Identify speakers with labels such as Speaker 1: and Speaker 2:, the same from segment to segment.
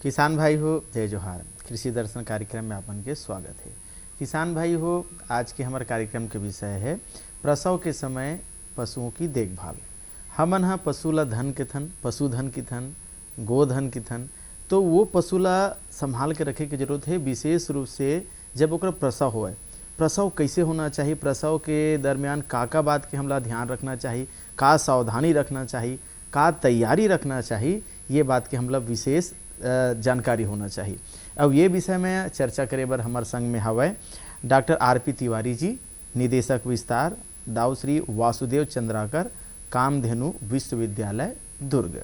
Speaker 1: किसान भाई हो जय जोहार। कृषि दर्शन कार्यक्रम में आपन के स्वागत है। किसान भाई हो, आज के हमारे कार्यक्रम के विषय है प्रसव के समय पशुओं की देखभाल। हमन हा पशुला धन के थन, पशुधन की थन, गोधन की थन, तो वो पशुला संभाल के रखे की जरूरत है। विशेष रूप से जब ओकर प्रसव होए, प्रसव कैसे होना चाहिए, प्रसव के दरमियान का बात के हमला ध्यान रखना चाहिए, का सावधानी रखना चाहिए, का तैयारी रखना चाहिए, ये बात के हमला विशेष जानकारी होना चाहिए। अब ये विषय में चर्चा करे बर हमार संग में हवै डॉक्टर आर.पी. तिवारी जी, निदेशक विस्तार, दाऊ श्री वासुदेव चंद्राकर, कामधेनु विश्वविद्यालय दुर्ग।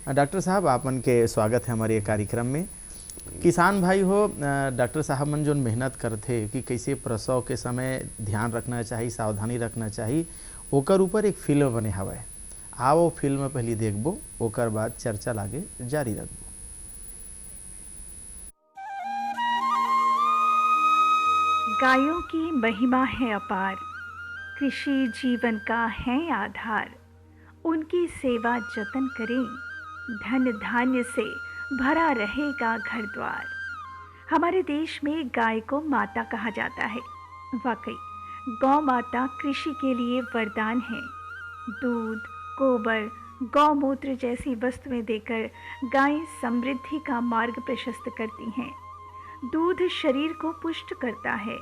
Speaker 1: डॉक्टर साहब, आपन के स्वागत है हमारे कार्यक्रम में। किसान भाई हो, डॉक्टर साहब मन जो मेहनत करते कि कैसे प्रसव के समय ध्यान रखना चाहिए, सावधानी रखना चाहिए, ओकर ऊपर एक फिल्म बने हवै। आओ फिल्म पहले देखबो, ओकर बाद चर्चा लागे जारी रखबो।
Speaker 2: गायों की महिमा है अपार, कृषि जीवन का है आधार। उनकी सेवा जतन करें, धन धान्य से भरा रहेगा घर द्वार। हमारे देश में गाय को माता कहा जाता है। वाकई गौ माता कृषि के लिए वरदान है। दूध, गोबर, गौमूत्र जैसी वस्तुएं देकर गायें समृद्धि का मार्ग प्रशस्त करती हैं। दूध शरीर को पुष्ट करता है,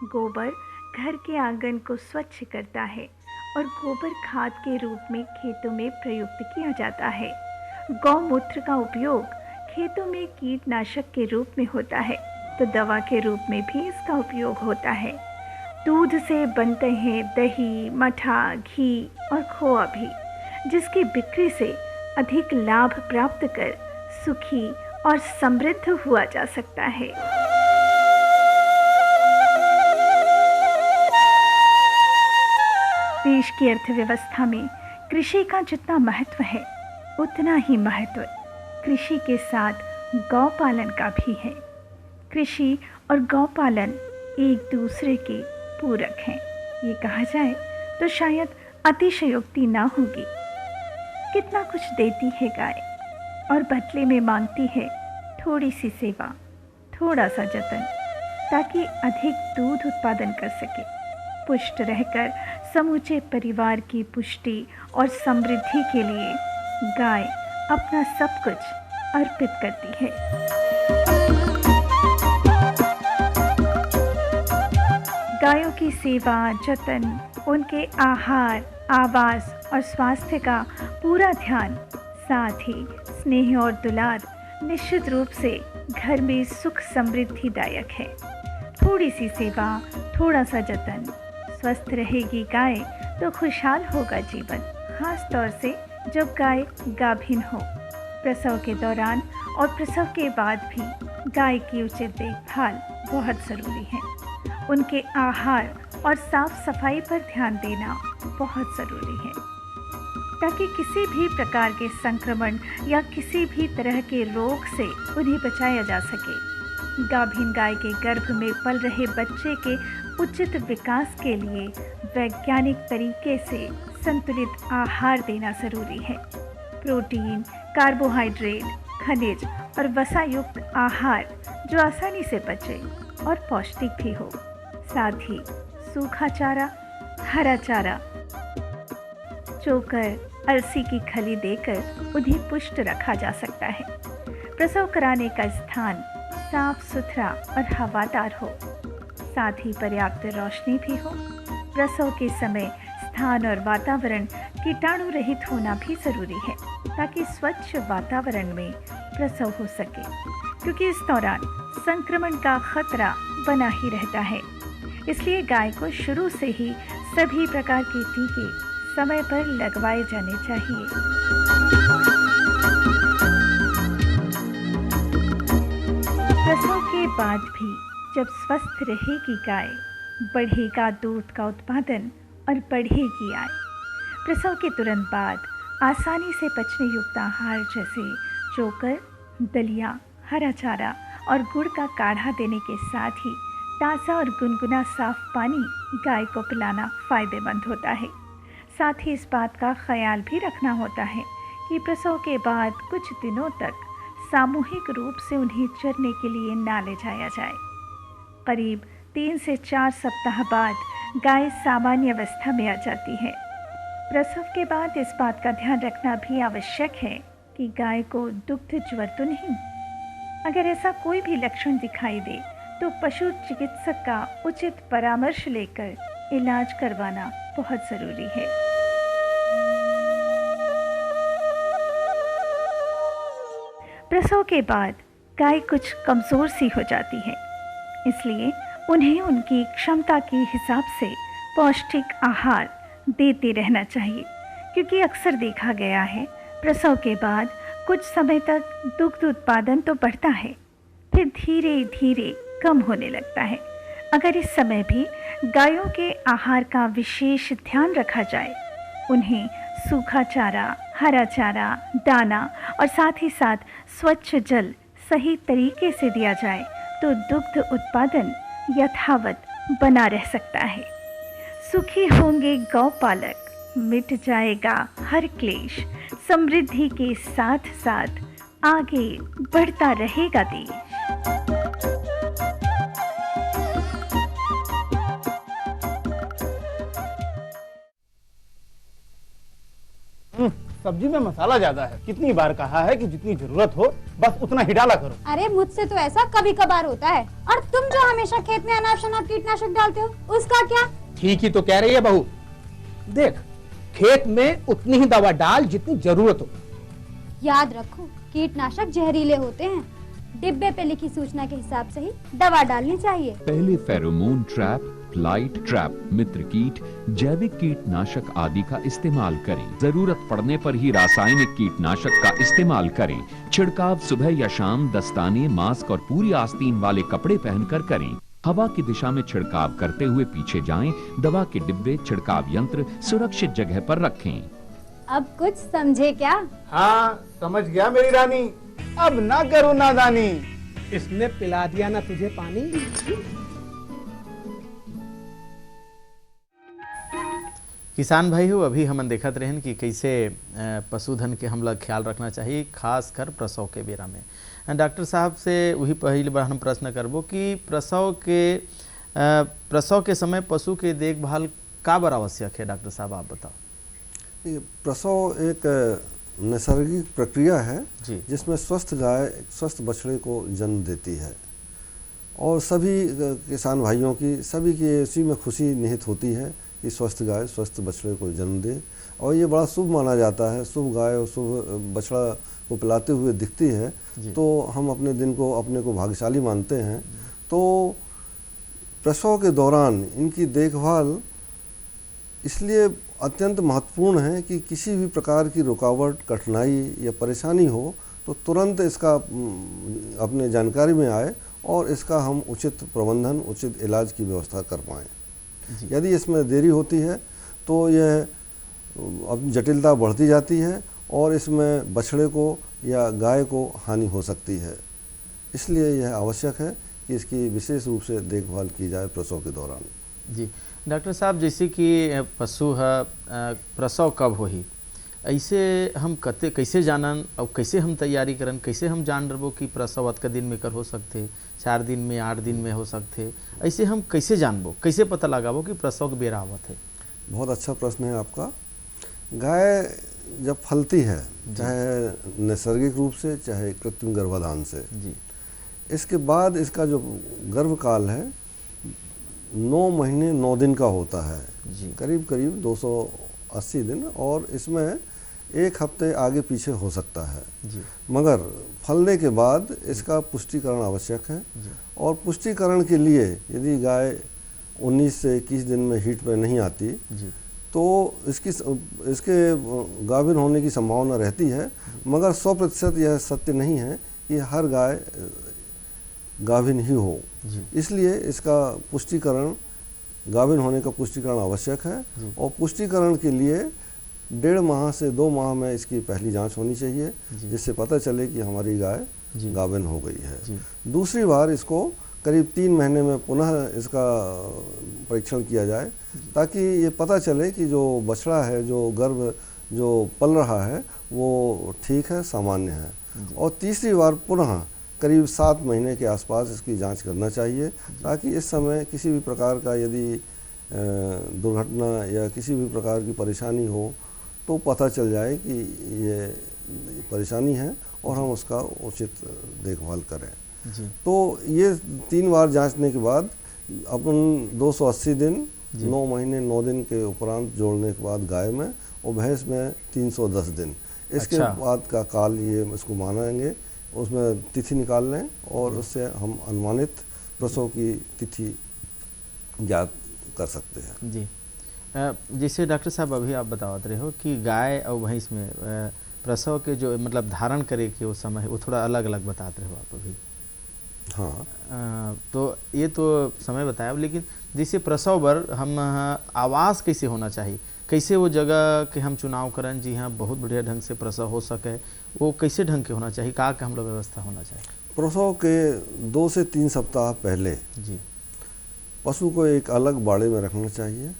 Speaker 2: गोबर घर के आंगन को स्वच्छ करता है और गोबर खाद के रूप में खेतों में प्रयुक्त किया जाता है। गौमूत्र का उपयोग खेतों में कीटनाशक के रूप में होता है, तो दवा के रूप में भी इसका उपयोग होता है। दूध से बनते हैं दही, मठा, घी और खोआ भी, जिसकी बिक्री से अधिक लाभ प्राप्त कर सुखी और समृद्ध हुआ जा सकता है। देश की अर्थव्यवस्था में कृषि का जितना महत्व है, उतना ही महत्व कृषि के साथ गौपालन का भी है। कृषि और गौपालन एक दूसरे के पूरक हैं। ये कहा जाए तो शायद अतिशयोक्ति ना होगी। कितना कुछ देती है गाय और बदले में मांगती है थोड़ी सी सेवा, थोड़ा सा जतन, ताकि अधिक दूध उत्पादन कर सके। पुष्ट रहकर समूचे परिवार की पुष्टि और समृद्धि के लिए गाय अपना सब कुछ अर्पित करती है। गायों की सेवा, जतन, उनके आहार, आवास और स्वास्थ्य का पूरा ध्यान, साथ ही स्नेह और दुलार निश्चित रूप से घर में सुख समृद्धिदायक है। थोड़ी सी सेवा, थोड़ा सा जतन, स्वस्थ रहेगी गाय तो खुशहाल होगा जीवन। खास तौर से जब गाय गाभिन हो। प्रसव के दौरान और प्रसव के बाद भी गाय की उचित देखभाल बहुत ज़रूरी है। उनके आहार और साफ सफाई पर ध्यान देना बहुत ज़रूरी है, ताकि किसी भी प्रकार के संक्रमण या किसी भी तरह के रोग से उन्हें बचाया जा सके। गाभिन गाय के गर्भ में पल रहे बच्चे के उचित विकास के लिए वैज्ञानिक तरीके से संतुलित आहार देना ज़रूरी है। प्रोटीन, कार्बोहाइड्रेट, खनिज और वसा युक्त आहार जो आसानी से पचे और पौष्टिक भी हो। साथ ही सूखा चारा, हरा चारा, चोकर, अलसी की खली देकर उन्हें पुष्ट रखा जा सकता है। प्रसव कराने का स्थान साफ सुथरा और हवादार हो, साथ ही पर्याप्त रोशनी भी हो। प्रसव के समय स्थान और वातावरण कीटाणु रहित होना भी जरूरी है, ताकि स्वच्छ वातावरण में प्रसव हो सके, क्योंकि इस दौरान संक्रमण का खतरा बना ही रहता है। इसलिए गाय को शुरू से ही सभी प्रकार के टीके समय पर लगवाए जाने चाहिए। प्रसव के बाद भी जब स्वस्थ रहेगी गाय, बढ़ेगा दूध का उत्पादन और बढ़ेगी आय। प्रसव के तुरंत बाद आसानी से पचने युक्त आहार जैसे चोकर, दलिया, हरा चारा और गुड़ का काढ़ा देने के साथ ही ताज़ा और गुनगुना साफ पानी गाय को पिलाना फ़ायदेमंद होता है। साथ ही इस बात का ख्याल भी रखना होता है कि प्रसव के बाद कुछ दिनों तक सामूहिक रूप से उन्हें चरने के लिए ना ले जाया जाए। करीब 3 से 4 सप्ताह बाद गाय सामान्य अवस्था में आ जाती है। प्रसव के बाद इस बात का ध्यान रखना भी आवश्यक है कि गाय को दुग्ध ज्वर तो नहीं। अगर ऐसा कोई भी लक्षण दिखाई दे तो पशु चिकित्सक का उचित परामर्श लेकर इलाज करवाना बहुत ज़रूरी है। प्रसव के बाद गाय कुछ कमज़ोर सी हो जाती है, इसलिए उन्हें उनकी क्षमता के हिसाब से पौष्टिक आहार देते रहना चाहिए, क्योंकि अक्सर देखा गया है प्रसव के बाद कुछ समय तक दुग्ध उत्पादन तो बढ़ता है, फिर धीरे धीरे कम होने लगता है। अगर इस समय भी गायों के आहार का विशेष ध्यान रखा जाए, उन्हें सूखा चारा, हरा चारा, दाना और साथ ही साथ स्वच्छ जल सही तरीके से दिया जाए तो दुग्ध उत्पादन यथावत बना रह सकता है। सुखी होंगे गौपालक, मिट जाएगा हर क्लेश, समृद्धि के साथ साथ आगे बढ़ता रहेगा देश।
Speaker 3: सब्जी में मसाला ज्यादा है। कितनी बार कहा है कि जितनी जरूरत हो बस उतना ही डाला करो।
Speaker 4: अरे मुझसे तो ऐसा कभी कभार होता है। और तुम जो हमेशा खेत में अनाप शनाप कीटनाशक डालते हो, उसका क्या?
Speaker 3: ठीक ही तो कह रही है बहू। देख, खेत में उतनी ही दवा डाल जितनी जरूरत हो।
Speaker 4: याद रखो, कीटनाशक जहरीले होते हैं। डिब्बे पे लिखी सूचना के हिसाब से ही दवा डालनी चाहिए।
Speaker 5: पहले फेरोमोन ट्रैप, फ्लाइट ट्रैप, मित्र कीट, जैविक कीटनाशक आदि का इस्तेमाल करें। जरूरत पड़ने पर ही रासायनिक कीटनाशक का इस्तेमाल करें। छिड़काव सुबह या शाम दस्ताने, मास्क और पूरी आस्तीन वाले कपड़े पहनकर करें। हवा की दिशा में छिड़काव करते हुए पीछे जाएं। दवा के डिब्बे, छिड़काव यंत्र सुरक्षित जगह पर रखें।
Speaker 4: अब कुछ समझे क्या?
Speaker 3: हाँ, समझ गया मेरी रानी। अब ना करो नादानी। इसने पिला दिया ना तुझे पानी।
Speaker 1: किसान भाई हो, अभी हम देखत रहन कि कैसे पशुधन के हम लोग ख्याल रखना चाहिए, खास कर प्रसव के बेरा में। डॉक्टर साहब से वही पहली बार हम प्रश्न करबो कि प्रसव के समय पशु के देखभाल का बार आवश्यक है। डॉक्टर साहब आप बताओ।
Speaker 6: प्रसव एक नैसर्गिक प्रक्रिया है
Speaker 1: जी।
Speaker 6: जिसमें स्वस्थ गाय स्वस्थ बछड़े को जन्म देती है और सभी किसान भाइयों की, सभी की इसी में खुशी निहित होती है कि स्वस्थ गाय स्वस्थ बछड़े को जन्म दे। और ये बड़ा शुभ माना जाता है। शुभ गाय और शुभ बछड़ा को पिलाते हुए दिखती है तो हम अपने दिन को, अपने को भाग्यशाली मानते हैं। तो प्रसव के दौरान इनकी देखभाल इसलिए अत्यंत महत्वपूर्ण है कि किसी भी प्रकार की रुकावट, कठिनाई या परेशानी हो तो तुरंत इसका अपने जानकारी में आए और इसका हम उचित प्रबंधन, उचित इलाज की व्यवस्था कर पाएँ। यदि इसमें देरी होती है तो यह अब जटिलता बढ़ती जाती है और इसमें बछड़े को या गाय को हानि हो सकती है। इसलिए यह आवश्यक है कि इसकी विशेष रूप से देखभाल की जाए प्रसव के दौरान।
Speaker 1: जी डॉक्टर साहब, जैसे कि पशु है प्रसव कब होही, ऐसे हम कैसे जानन और कैसे हम तैयारी करन, कैसे हम जान रहो कि प्रसव अतका दिन में कर हो सकते, 4 दिन में, 8 दिन में हो सकते, ऐसे हम कैसे जानबो, कैसे पता लगाबो कि प्रसव के बेरा आवत है?
Speaker 6: बहुत अच्छा प्रश्न है आपका। गाय जब फलती है, चाहे नैसर्गिक रूप से चाहे कृत्रिम गर्भाधान से
Speaker 1: जी,
Speaker 6: इसके बाद इसका जो गर्भकाल है 9 महीने 9 दिन का होता है
Speaker 1: जी।
Speaker 6: करीब करीब 280 दिन, और इसमें 1 हफ्ते आगे पीछे हो सकता है
Speaker 1: जी।
Speaker 6: मगर फलने के बाद इसका पुष्टिकरण आवश्यक है।
Speaker 1: जी।
Speaker 6: और पुष्टिकरण के लिए यदि गाय 19 से 21 दिन में हीट पे नहीं आती
Speaker 1: जी।
Speaker 6: तो इसके गाभिन होने की संभावना रहती है, मगर 100% यह सत्य नहीं है कि हर गाय गाभिन ही हो। इसलिए इसका पुष्टिकरण, गाभिन होने का पुष्टिकरण आवश्यक है। और पुष्टिकरण के लिए 1.5 माह से 2 माह में इसकी पहली जांच होनी चाहिए, जिससे पता चले कि हमारी गाय गाभिन हो गई है। दूसरी बार इसको करीब 3 महीने में पुनः इसका परीक्षण किया जाए, ताकि ये पता चले कि जो बछड़ा है, जो गर्भ जो पल रहा है वो ठीक है, सामान्य है। और तीसरी बार पुनः करीब 7 महीने के आसपास इसकी जांच करना चाहिए, ताकि इस समय किसी भी प्रकार का यदि दुर्घटना या किसी भी प्रकार की परेशानी हो तो पता चल जाए कि ये परेशानी है और हम उसका उचित देखभाल करें।
Speaker 1: जी।
Speaker 6: तो ये 3 बार जांचने के बाद अपन 280 दिन 9 महीने 9 दिन के उपरांत जोड़ने के बाद गाय में और भैंस में 310 दिन, इसके
Speaker 1: अच्छा।
Speaker 6: बाद का काल ये इसको मानेंगे, उसमें तिथि निकाल लें और उससे हम अनुमानित प्रसव की तिथि ज्ञात कर सकते हैं।
Speaker 1: जी। जैसे डॉक्टर साहब अभी आप बतावत रहे हो कि गाय और भैंस में प्रसव के जो मतलब धारण करे के वो समय है वो थोड़ा अलग अलग बताते रहे हो आप अभी।
Speaker 6: हाँ,
Speaker 1: तो ये तो समय बताया, लेकिन जैसे प्रसव बर हम आवास कैसे होना चाहिए, कैसे वो जगह के हम चुनाव करें जी हाँ बहुत बढ़िया ढंग से प्रसव हो सके, वो कैसे ढंग के होना चाहिए, का हम लोग व्यवस्था होना चाहिए?
Speaker 6: प्रसव के 2 से 3 सप्ताह पहले
Speaker 1: जी।
Speaker 6: पशु को एक अलग बाड़े में रखना चाहिए।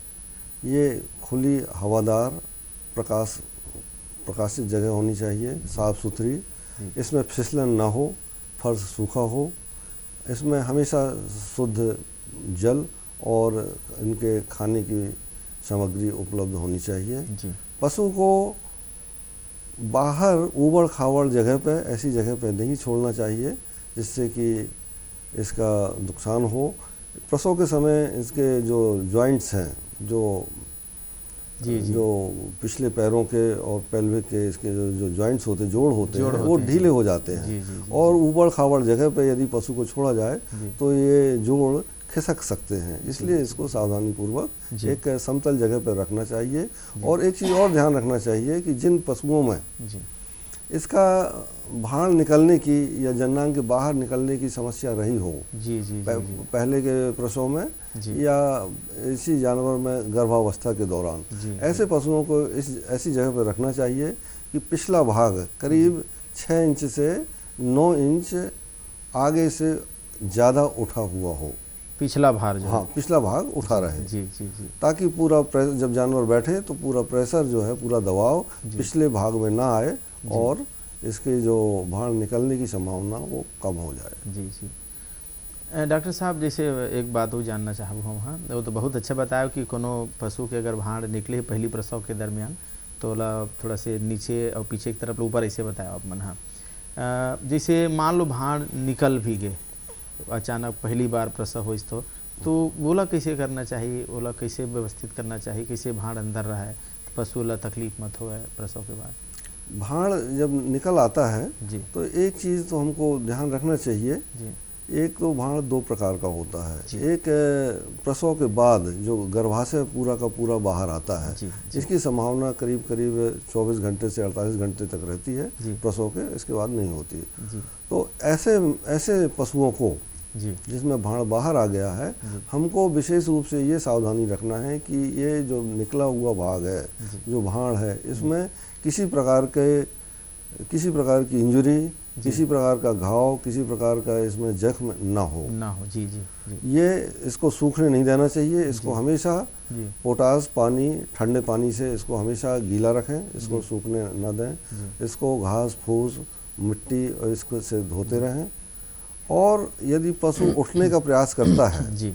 Speaker 6: ये खुली हवादार प्रकाशित जगह होनी चाहिए, साफ़ सुथरी, इसमें फिसलन ना हो, फर्श सूखा हो, इसमें हमेशा शुद्ध जल और इनके खाने की सामग्री उपलब्ध होनी चाहिए।
Speaker 1: जी।
Speaker 6: पशु को बाहर ऊबड़ खाबड़ जगह पे, ऐसी जगह पे नहीं छोड़ना चाहिए जिससे कि इसका नुकसान हो। प्रसव के समय इसके जो जॉइंट्स हैं,
Speaker 1: जी।
Speaker 6: जो पिछले पैरों के और पेल्विक के इसके जो जॉइंट्स होते, जोड़ होते हैं, वो
Speaker 1: हैं,
Speaker 6: ढीले हो जाते हैं।
Speaker 1: जी।
Speaker 6: और ऊबड़ खाबड़ जगह पे यदि पशु को छोड़ा जाए तो ये जोड़ खिसक सकते हैं, इसलिए इसको सावधानी पूर्वक एक समतल जगह पर रखना चाहिए। और एक चीज़ और ध्यान रखना चाहिए कि जिन पशुओं में इसका भाण निकलने की या जननांग के बाहर निकलने की समस्या रही हो,
Speaker 1: जी।
Speaker 6: पहले के प्रसव में या इसी जानवर में गर्भावस्था के दौरान, ऐसे पशुओं को ऐसी जगह पर रखना चाहिए कि पिछला भाग करीब 6 इंच से 9 इंच आगे से ज़्यादा उठा हुआ हो,
Speaker 1: पिछला भार जो
Speaker 6: हाँ पिछला भाग उठा रहे।
Speaker 1: जी।
Speaker 6: ताकि पूरा जब जानवर बैठे तो पूरा प्रेशर जो है, पूरा दबाव पिछले भाग में ना आए और इसके जो भार निकलने की संभावना वो कम हो जाए। जी।
Speaker 1: डॉक्टर साहब जैसे एक बात वो जानना चाहूँ हम, हाँ वो तो बहुत अच्छा बताया कि कोनो पशु के अगर भाड़ निकले पहली प्रसव के दरमियान तो थोड़ा से नीचे और पीछे की तरफ ऊपर ऐसे बताया आप मन। हाँ जैसे मान लो भाड़ निकल भी गए अचानक पहली बार प्रसव हो तो बोला कैसे करना चाहिए, बोला कैसे व्यवस्थित करना चाहिए, कैसे भाड़ अंदर रहा है पशु ला तकलीफ मत हो प्रसव के बाद?
Speaker 6: भाड़ जब निकल आता है
Speaker 1: जी
Speaker 6: तो एक चीज़ तो हमको ध्यान रखना चाहिए
Speaker 1: जी।
Speaker 6: एक तो भाड़ 2 प्रकार का होता है। एक प्रसव के बाद जो गर्भाशय पूरा का पूरा बाहर आता है, इसकी संभावना करीब 24 घंटे से 48 घंटे तक रहती है प्रसव के, इसके बाद नहीं होती। तो ऐसे पशुओं को जिसमें भाड़ बाहर आ गया है, हमको विशेष रूप से ये सावधानी रखना है कि ये जो निकला हुआ भाग है, जो भाड़ है, इसमें किसी प्रकार की इंजरी, किसी प्रकार का घाव, किसी प्रकार का इसमें जख्म ना हो।
Speaker 1: जी।
Speaker 6: ये इसको सूखने नहीं देना चाहिए। इसको हमेशा पोटास पानी, ठंडे पानी से इसको हमेशा गीला रखें, इसको सूखने न दें। इसको घास फूस मिट्टी और इसको से धोते रहें। और यदि पशु उठने का प्रयास करता है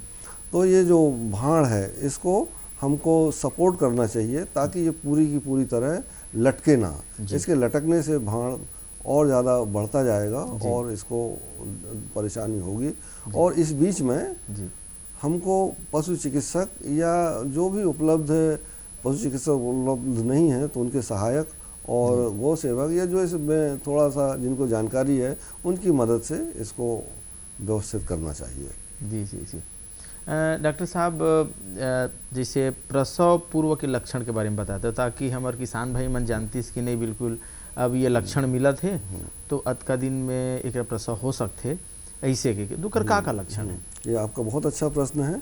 Speaker 6: तो ये जो भाड़ है इसको हमको सपोर्ट करना चाहिए ताकि ये पूरी की पूरी तरह लटके ना। इसके लटकने से भाड़ और ज़्यादा बढ़ता जाएगा और इसको परेशानी होगी। और इस बीच में हमको पशु चिकित्सक या जो भी उपलब्ध पशु चिकित्सक उपलब्ध नहीं है तो उनके सहायक और गौ सेवक या जो इसमें थोड़ा सा जिनको जानकारी है उनकी मदद से इसको व्यवस्थित करना चाहिए।
Speaker 1: जी। डॉक्टर साहब जैसे प्रसव पूर्व के लक्षण के बारे में बताते ताकि हमारे किसान भाई मन जानती कि नहीं बिल्कुल अब ये लक्षण मिला थे तो अतका दिन में एक प्रसव हो सकते ऐसे के दुकर का लक्षण है?
Speaker 6: ये आपका बहुत अच्छा प्रश्न है।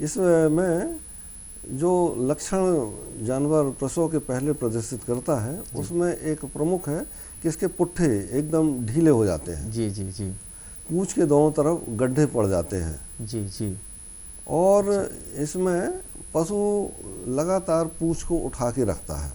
Speaker 6: इसमें जो लक्षण जानवर प्रसव के पहले प्रदर्शित करता है उसमें एक प्रमुख है कि इसके पुट्ठे एकदम ढीले हो जाते हैं।
Speaker 1: जी।
Speaker 6: पूंछ के दोनों तरफ गड्ढे पड़ जाते हैं।
Speaker 1: जी।
Speaker 6: और इसमें पशु लगातार पूंछ को उठा के रखता है।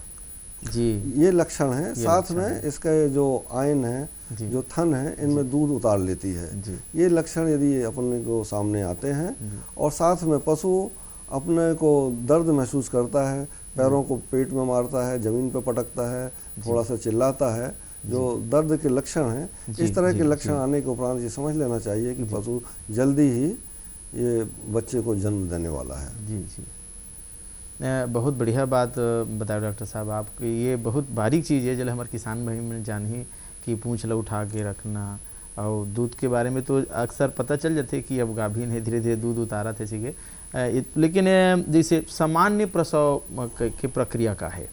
Speaker 1: जी।
Speaker 6: ये लक्षण है। साथ में इसका जो आयन है
Speaker 1: जी।
Speaker 6: जो थन है इनमें दूध उतार लेती है।
Speaker 1: जी।
Speaker 6: ये लक्षण यदि अपने को सामने आते हैं और साथ में पशु अपने को दर्द महसूस करता है, पैरों को पेट में मारता है, ज़मीन पर पटकता है, थोड़ा सा चिल्लाता है, जो दर्द के लक्षण हैं, इस तरह के लक्षण आने के उपरांत ये समझ लेना चाहिए कि पशु जल्दी ही ये बच्चे को जन्म देने वाला है।
Speaker 1: जी जी, बहुत बढ़िया बात बताया डॉक्टर साहब आप कि ये बहुत बारीक चीज़ है जो हमारे किसान भाई में जानी कि पूँछ ला उठा के रखना, और दूध के बारे में तो अक्सर पता चल जाते कि अब गाभिन है, धीरे धीरे दूध उतारा थे सीखे, लेकिन जैसे सामान्य प्रसव की प्रक्रिया का है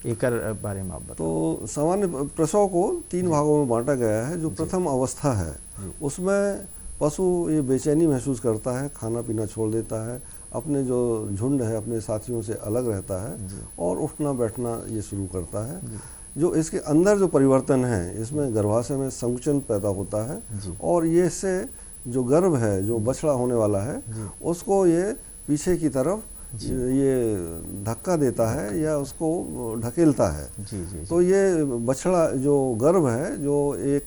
Speaker 1: एकर बारे में आप बताओ।
Speaker 6: तो सामान्य प्रसव को 3 भागों में बांटा गया है। जो प्रथम अवस्था है उसमें पशु ये बेचैनी महसूस करता है, खाना पीना छोड़ देता है, अपने जो झुंड है अपने साथियों से अलग रहता है और उठना बैठना ये शुरू करता है। जो इसके अंदर जो परिवर्तन है, इसमें गर्भाशय में संकुचन पैदा होता है और ये इससे जो गर्भ है, जो बछड़ा होने वाला है, उसको ये पीछे की तरफ ये धक्का देता है या उसको ढकेलता है। तो ये बछड़ा जो गर्भ है, जो एक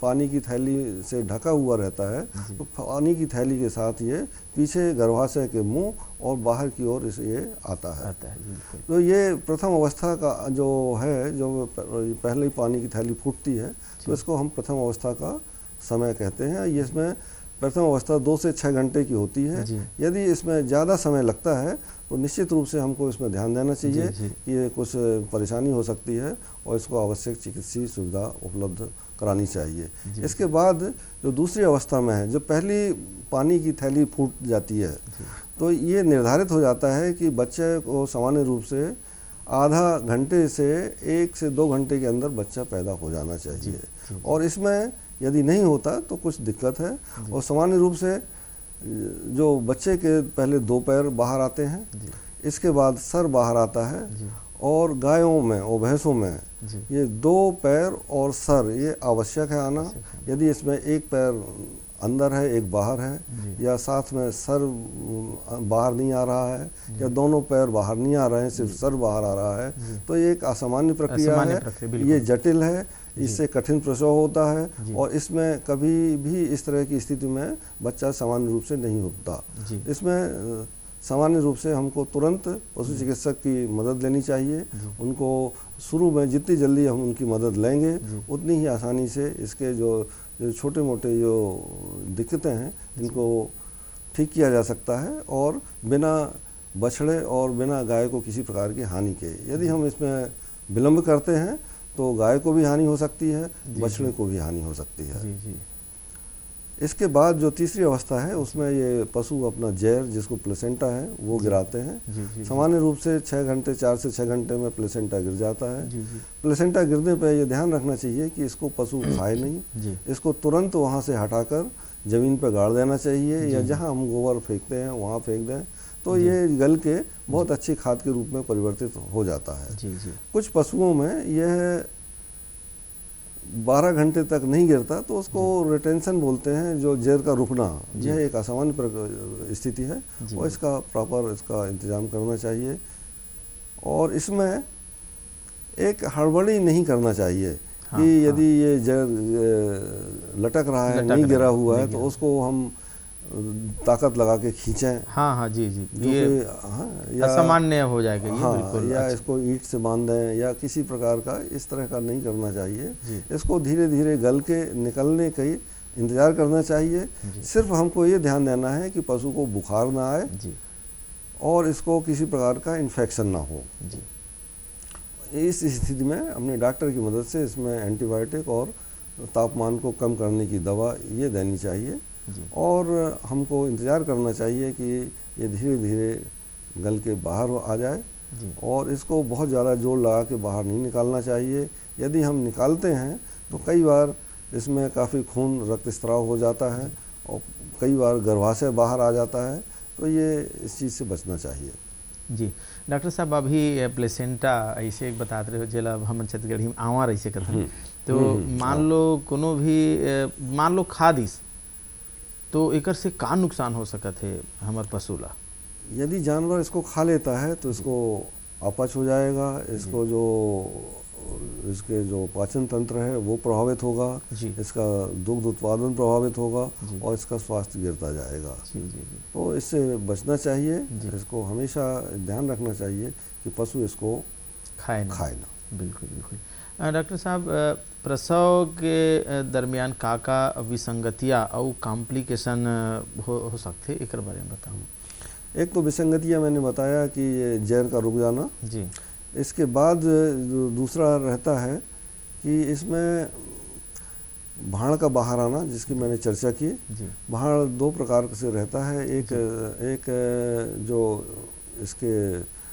Speaker 6: पानी की थैली से ढका हुआ रहता है, तो पानी की थैली के साथ ये पीछे गर्भाशय के मुंह और बाहर की ओर ये आता है। तो ये प्रथम अवस्था का जो है, जो पहले ही पानी की थैली फूटती है, तो इसको हम प्रथम अवस्था का समय कहते हैं। ये इसमें प्रथम अवस्था 2 से 6 घंटे की होती है। यदि इसमें ज़्यादा समय लगता है तो निश्चित रूप से हमको इसमें ध्यान देना चाहिए कि ये कुछ परेशानी हो सकती है और इसको आवश्यक चिकित्सीय सुविधा उपलब्ध करानी चाहिए। इसके बाद जो दूसरी अवस्था में है, जो पहली पानी की थैली फूट जाती है, तो ये निर्धारित हो जाता है कि बच्चे को सामान्य रूप से आधा घंटे से 1 से 2 घंटे के अंदर बच्चा पैदा हो जाना चाहिए। और इसमें यदि नहीं होता तो कुछ दिक्कत है। और सामान्य रूप से जो बच्चे के पहले 2 पैर बाहर आते हैं, इसके बाद सर बाहर आता है, और गायों में और भैंसों में ये 2 पैर और सर ये आवश्यक है आना। यदि इसमें 1 पैर अंदर है, 1 बाहर है, या साथ में सर बाहर नहीं आ रहा है, या दोनों पैर बाहर नहीं आ रहे हैं, सिर्फ सर बाहर आ रहा है, तो ये एक असामान्य प्रक्रिया है। ये जटिल है, इससे कठिन प्रसव होता है और इसमें कभी भी इस तरह की स्थिति में बच्चा सामान्य रूप से नहीं होता। इसमें सामान्य रूप से हमको तुरंत पशु चिकित्सक की मदद लेनी चाहिए। उनको शुरू में जितनी जल्दी हम उनकी मदद लेंगे, उतनी ही आसानी से इसके जो छोटे मोटे जो दिक्कतें हैं, इनको ठीक किया जा सकता है और बिना बछड़े और बिना गाय को किसी प्रकार की हानि के। यदि हम इसमें विलम्ब करते हैं तो गाय को भी हानि हो सकती है, बछड़े को भी हानि हो सकती है। इसके बाद जो तीसरी अवस्था है, उसमें ये पशु अपना जैर, जिसको प्लेसेंटा है, वो गिराते हैं। सामान्य रूप से 6 घंटे, 4 से 6 घंटे में प्लेसेंटा गिर जाता है। प्लेसेंटा गिरने पर ये ध्यान रखना चाहिए कि इसको पशु खाए नहीं, इसको तुरंत वहाँ से हटाकर ज़मीन पर गाड़ देना चाहिए, या जहाँ हम गोबर फेंकते हैं वहाँ फेंक दें, तो ये गल के बहुत अच्छी खाद के रूप में परिवर्तित हो जाता है। कुछ पशुओं में यह 12 घंटे तक नहीं गिरता, तो उसको रिटेंशन बोलते हैं, जो जैर का रुकना। यह एक असामान्य स्थिति है और इसका प्रॉपर इसका इंतजाम करना चाहिए। और इसमें एक हड़बड़ी नहीं करना चाहिए कि यदि ये जैर लटक रहा है, नहीं गिरा हुआ है, तो उसको हम ताकत लगा के खींचें।
Speaker 1: ये या असामान्य हो जाएगा ये। बिल्कुल।
Speaker 6: या इसको ईंट से बांध दें या किसी प्रकार का इस तरह का नहीं करना चाहिए। इसको धीरे धीरे गल के निकलने का ही इंतजार करना चाहिए। सिर्फ हमको ये ध्यान देना है कि पशु को बुखार ना आए और इसको किसी प्रकार का इन्फेक्शन ना हो। इस स्थिति में अपने डॉक्टर की मदद से इसमें एंटीबायोटिक और तापमान को कम करने की दवा ये देनी चाहिए। और हमको इंतज़ार करना चाहिए कि ये धीरे धीरे गल के बाहर आ जाए, और इसको बहुत ज़्यादा जोर लगा के बाहर नहीं निकालना चाहिए। यदि हम निकालते हैं तो कई बार इसमें काफ़ी खून रक्त स्राव हो जाता है और कई बार गर्भाशय बाहर आ जाता है, तो ये इस चीज़ से बचना चाहिए।
Speaker 1: जी डॉक्टर साहब, अभी प्लेसेंटा ऐसे बताते रहे हो, जिला हम छत्तीसगढ़ी में आवार ऐसे करते हैं, तो मान लो कोनो भी मान लो खा दिस, तो एकर से का नुकसान हो सकत है हमार पशु ला?
Speaker 6: यदि जानवर इसको खा लेता है तो इसको अपच हो जाएगा, इसको जो इसके जो पाचन तंत्र है वो प्रभावित होगा,
Speaker 1: जी
Speaker 6: इसका दुग्ध उत्पादन प्रभावित होगा
Speaker 1: जी
Speaker 6: और इसका स्वास्थ्य गिरता जाएगा।
Speaker 1: जी जी जी
Speaker 6: तो इससे बचना चाहिए,
Speaker 1: जी।
Speaker 6: इसको हमेशा ध्यान रखना चाहिए कि पशु इसको
Speaker 1: खाए ना।
Speaker 6: खाए ना।
Speaker 1: बिल्कुल बिल्कुल। डॉक्टर साहब, प्रसव के दरमियान का विसंगतियाँ और कॉम्प्लिकेशन हो सकते, एक बारे में बताऊँ।
Speaker 6: एक तो विसंगतियाँ मैंने बताया कि ये जहर का रुक जाना,
Speaker 1: जी
Speaker 6: इसके बाद जो दूसरा रहता है कि इसमें भाड़ का बाहर आना, जिसकी मैंने चर्चा की।
Speaker 1: जी
Speaker 6: भाड़ दो प्रकार से रहता है, एक जो इसके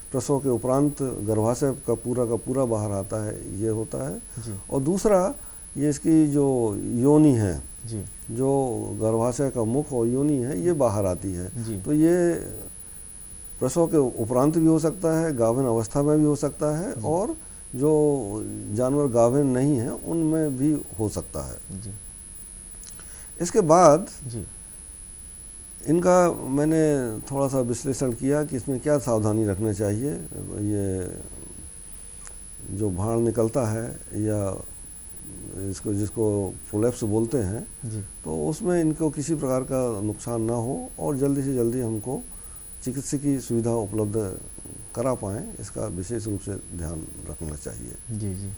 Speaker 6: प्रसव के उपरांत गर्भाशय का पूरा बाहर आता है, ये होता है।
Speaker 1: जी
Speaker 6: और दूसरा ये इसकी जो योनि है,
Speaker 1: जी
Speaker 6: जो गर्भाशय का मुख और योनि है, ये बाहर आती है।
Speaker 1: जी
Speaker 6: तो ये प्रसव के उपरांत भी हो सकता है, गाभिन अवस्था में भी हो सकता है, और जो जानवर गाभिन नहीं है उनमें भी हो सकता है।
Speaker 1: जी
Speaker 6: इसके बाद
Speaker 1: जी
Speaker 6: इनका मैंने थोड़ा सा विश्लेषण किया कि इसमें क्या सावधानी रखना चाहिए। ये जो भाड़ निकलता है या जिसको प्रोलैप्स बोलते हैं,
Speaker 1: जी
Speaker 6: तो उसमें इनको किसी प्रकार का नुकसान ना हो और जल्दी से जल्दी हमको चिकित्सकीय सुविधा उपलब्ध करा पाएँ, इसका विशेष रूप से ध्यान रखना चाहिए।
Speaker 1: जी जी।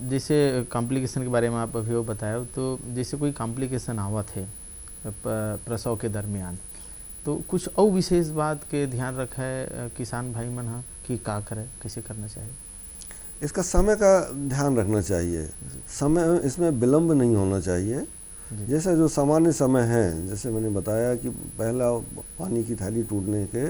Speaker 1: जैसे कॉम्प्लिकेशन के बारे में आप अभी वो बताया, तो जैसे कोई कॉम्प्लिकेशन आवत है प्रसव के दरमियान, तो कुछ और विशेष बात के ध्यान रखे किसान भाई मन हा कि का करे, कैसे करना चाहिए?
Speaker 6: इसका समय का ध्यान रखना चाहिए, समय इसमें विलंब नहीं होना चाहिए। जैसे जो सामान्य समय है, जैसे मैंने बताया कि पहला पानी की थैली टूटने के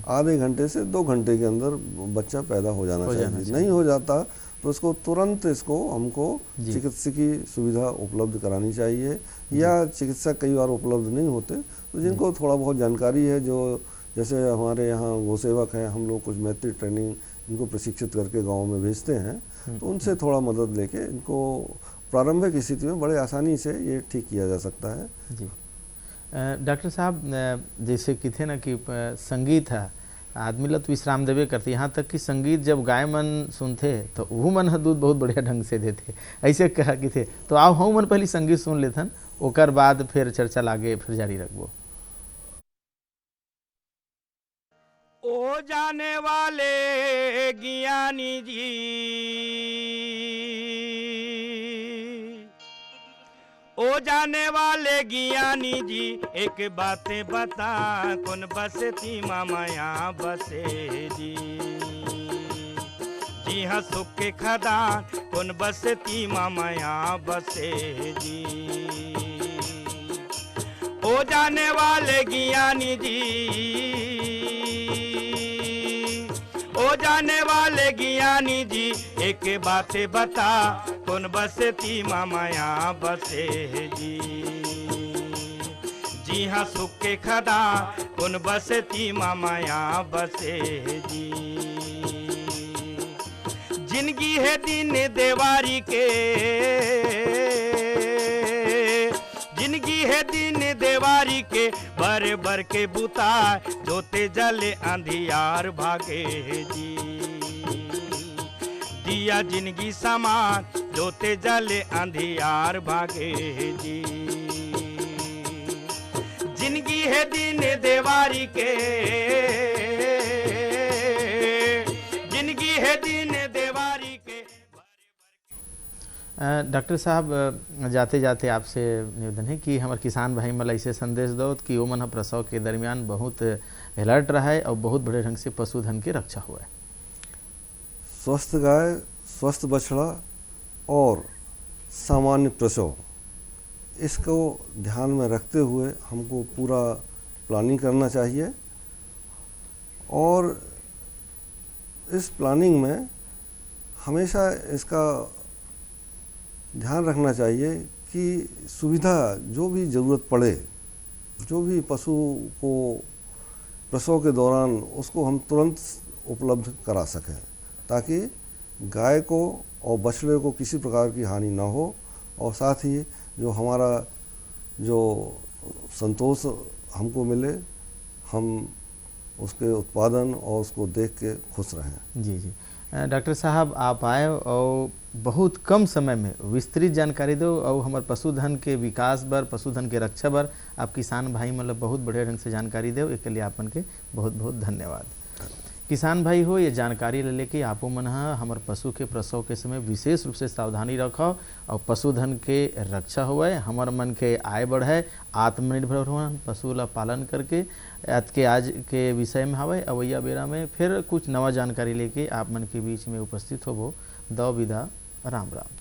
Speaker 6: आधे घंटे से 2 घंटे के अंदर बच्चा पैदा हो जाना चाहिए। नहीं हो जाता तो इसको तुरंत हमको चिकित्सकीय सुविधा उपलब्ध करानी चाहिए, या चिकित्सक कई बार उपलब्ध नहीं होते, तो जिनको थोड़ा बहुत जानकारी है, जो जैसे हमारे यहाँ गोसेवक हैं, हम लोग कुछ मैत्री ट्रेनिंग इनको प्रशिक्षित करके गाँव में भेजते हैं, तो उनसे थोड़ा मदद लेके इनको प्रारंभिक स्थिति में बड़े आसानी से ये ठीक किया जा सकता है।
Speaker 1: जी। डॉक्टर साहब, जैसे कि थे ना कि संगीत है, आदमी ला तो विश्राम देवे करते, यहाँ तक कि संगीत जब गाय मन सुनते तो वो मन दूध बहुत बढ़िया ढंग से देते, ऐसे कहा कि थे। तो आओ हम मन पहले संगीत सुन लेथन, ओकर बाद फिर चर्चा लागे, फिर जारी रखबो।
Speaker 7: ओ जाने वाले ज्ञानी जी, ओ जाने वाले ज्ञानी जी, एक बातें बता, कौन बसती मामाया बसे जी। जी हाँ, सुख के खदान कौन बसती मामाया बसे जी। ओ जाने वाले ज्ञानी जी, ओ जाने वाले ज्ञानी जी, एक बातें बता, कौन बसती मामाया बसे जी। जी हाँ, सुख के खदा कौन बसती मामाया बसे जी। जिंदगी है दिन देवारी के, जिंदगी है दिन देवारी के, बर बर के बुता, जोते जले अंधियार भागे जी। दिया जिंदगी समान, जोते जले अंधियार भागे जी। जिंदगी है दिन देवारी के, जिंदगी है दिन देवारी के।
Speaker 1: डॉक्टर साहब, जाते जाते आपसे निवेदन है कि हमारे किसान भाई मला ऐसे संदेश दो कि वो मन प्रसव के दरमियान बहुत अलर्ट रहा है और बहुत बड़े ढंग से पशुधन की रक्षा हुआ है।
Speaker 6: स्वस्थ गाय, स्वस्थ बछड़ा और सामान्य प्रसव, इसको ध्यान में रखते हुए हमको पूरा प्लानिंग करना चाहिए, और इस प्लानिंग में हमेशा इसका ध्यान रखना चाहिए कि सुविधा जो भी ज़रूरत पड़े, जो भी पशु को प्रसव के दौरान, उसको हम तुरंत उपलब्ध करा सकें, ताकि गाय को और बछड़े को किसी प्रकार की हानि ना हो, और साथ ही जो हमारा जो संतोष हमको मिले, हम उसके उत्पादन और उसको देख के खुश रहें।
Speaker 1: जी जी। डॉक्टर साहब आप आए और बहुत कम समय में विस्तृत जानकारी दो और हमारे पशुधन के विकास बर, पशुधन के रक्षा बर आप किसान भाई मतलब बहुत बढ़िया ढंग से जानकारी दो, एक लिए आपन के बहुत बहुत धन्यवाद। किसान भाई हो, ये जानकारी ले लेके आपो मन हमारे पशु के प्रसव के समय विशेष रूप से सावधानी रखो और पशुधन के रक्षा होवे, हमार मन के आय बढ़े, आत्मनिर्भर हो, पशु ला पालन करके आज के विषय में हवे। अवैया बेरा में फिर कुछ नवा जानकारी लेके आप मन के बीच में उपस्थित होबो। दो विदा, राम राम।